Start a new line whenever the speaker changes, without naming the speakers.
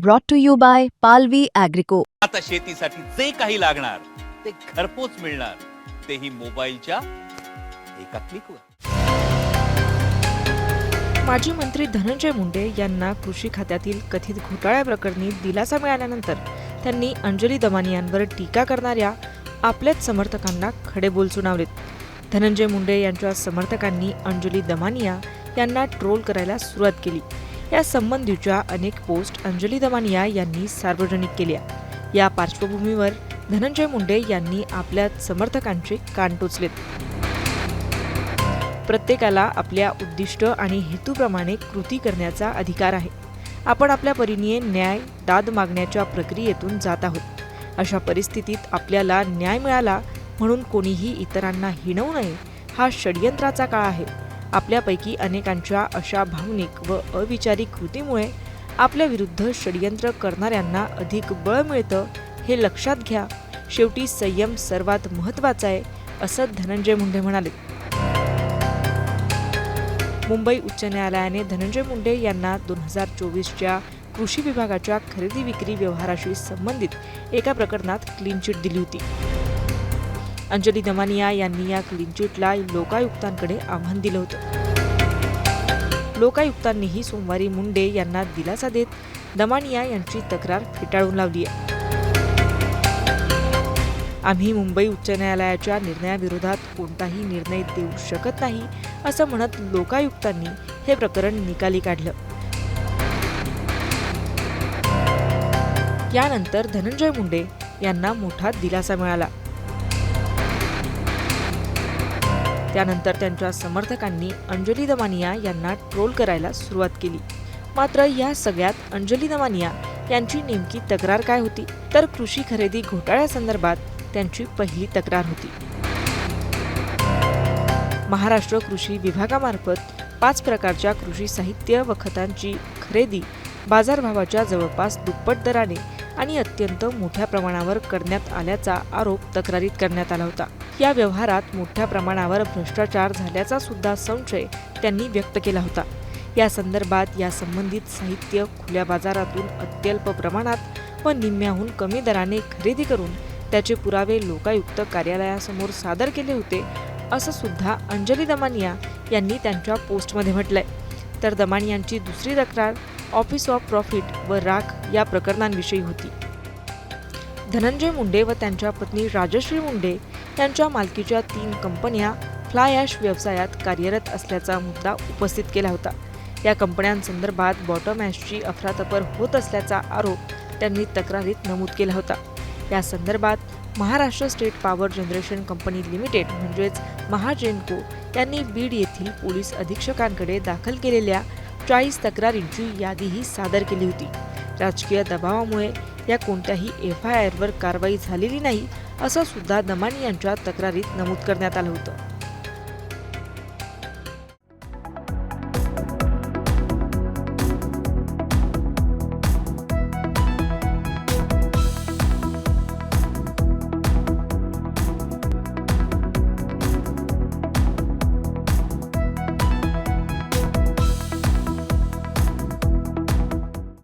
brought to you by Palvi Agrico.
आता शेतीसाठी जे काही लागणार ते घरपोच मिळणार, तेही मोबाईलच्या एका क्लिकवर।
माजी मंत्री धनंजय मुंडे यांना कृषी खात्यातील कथित घोटाळ्याप्रकरणी दिलासा मिळाल्यानंतर त्यांनी अंजली दमानी यांवर टीका करणाऱ्या आपल्याच समर्थकांना खडे बोल सुनावलेत। धनंजय मुंडे यांच्या समर्थकांनी अंजली दमानिया यांना ट्रोल करायला सुरुवात केली। या संबंधीच्या अनेक पोस्ट अंजली दमानिया यांनी सार्वजनिक केल्या। या पार्श्वभूमीवर धनंजय मुंडे यांनी आपल्या समर्थकांचे कान टोचलेत। प्रत्येकाला आपल्या उद्दिष्ट आणि हेतूप्रमाणे कृती करण्याचा अधिकार आहे। आपण आपल्या परीने न्याय दाद मागण्याच्या प्रक्रियेतून जात आहोत। अशा परिस्थितीत आपल्याला न्याय मिळाला म्हणून कोणीही इतरांना हिणवू नये, हा षडयंत्राचा काळ आहे। आपल्यापैकी अनेकांच्या अशा भावनिक व अविचारी कृतीमुळे आपल्या विरुद्ध षडयंत्र करणाऱ्यांना अधिक बळ मिळतं, हे लक्षात घ्या। शेवटी संयम सर्वात महत्त्वाचा आहे, असं धनंजय मुंडे म्हणाले। मुंबई उच्च न्यायालयाने धनंजय मुंडे यांना 2024च्या कृषी विभागाच्या खरेदी विक्री व्यवहाराशी संबंधित एका प्रकरणात क्लीन चिट दिली होती। अंजली दमानिया यांनी या क्लीन चिटला लोकायुक्तांकडे आव्हान दिलं होतं। लोकायुक्तांनीही सोमवारी मुंडे यांना दिलासा देत दमानिया यांची तक्रार फेटाळून लावली आहे। आम्ही मुंबई उच्च न्यायालयाच्या निर्णयाविरोधात कोणताही निर्णय देऊ शकत नाही, असं म्हणत लोकायुक्तांनी हे प्रकरण निकाली काढलं। यानंतर धनंजय मुंडे यांना मोठा दिलासा मिळाला। त्यानंतर त्यांच्या समर्थकांनी अंजली दमानिया यांना ट्रोल करायला सुरुवात केली। मात्र या सगळ्यात अंजली दमानिया यांची नेमकी तक्रार काय होती? तर कृषी खरेदी घोटाळ्यासंदर्भात त्यांची पहिली तक्रार होती। महाराष्ट्र कृषी विभागामार्फत 5 प्रकारच्या कृषी साहित्य व खतांची खरेदी बाजारभावाच्या जवळपास दुप्पट दराने आणि अत्यंत मोठ्या प्रमाणावर करण्यात आल्याचा आरोप तक्रारीत करण्यात आला होता। या व्यवहारात मोठ्या प्रमाणावर भ्रष्टाचार झाल्याचा सुद्धा संशय त्यांनी व्यक्त केला होता। या संदर्भात या संबंधित साहित्य खुल्या बाजारातून अत्यल्प प्रमाणात व निम्म्याहून कमी दराने खरेदी करून त्याचे पुरावे लोकायुक्त कार्यालयासमोर सादर केले होते, असं सुद्धा अंजली दमानिया यांनी त्यांच्या पोस्टमध्ये म्हटलंय। तर दमानियांची दुसरी तक्रार ऑफिस ऑफ प्रॉफिट व राख या प्रकरणांविषयी होती। धनंजय मुंडे व त्यांच्या पत्नी राजश्री मुंडे यांच्या मालकीच्या 3 कंपन्या फ्लाय ॲश व्यवसायात कार्यरत असल्याचा मुद्दा उपस्थित केला होता। या कंपन्यांसंदर्भात बॉटम ॲशची अफरातफर होत असल्याचा आरोप त्यांनी तक्रारीत नमूद केला होता। या संदर्भात Maharashtra state power generation company limited म्हणजेच महाजेनको यांनी बीड येथील पोलीस अधीक्षकांकडे दाखल केलेल्या 40 तक्रारींची यादीही सादर केली होती। राजकीय दबावामुळे या कोणत्याही FIRवर कारवाई झालेली नाही, असं सुद्धा दमानी यांच्या तक्रारीत नमूद करण्यात आलं होतं।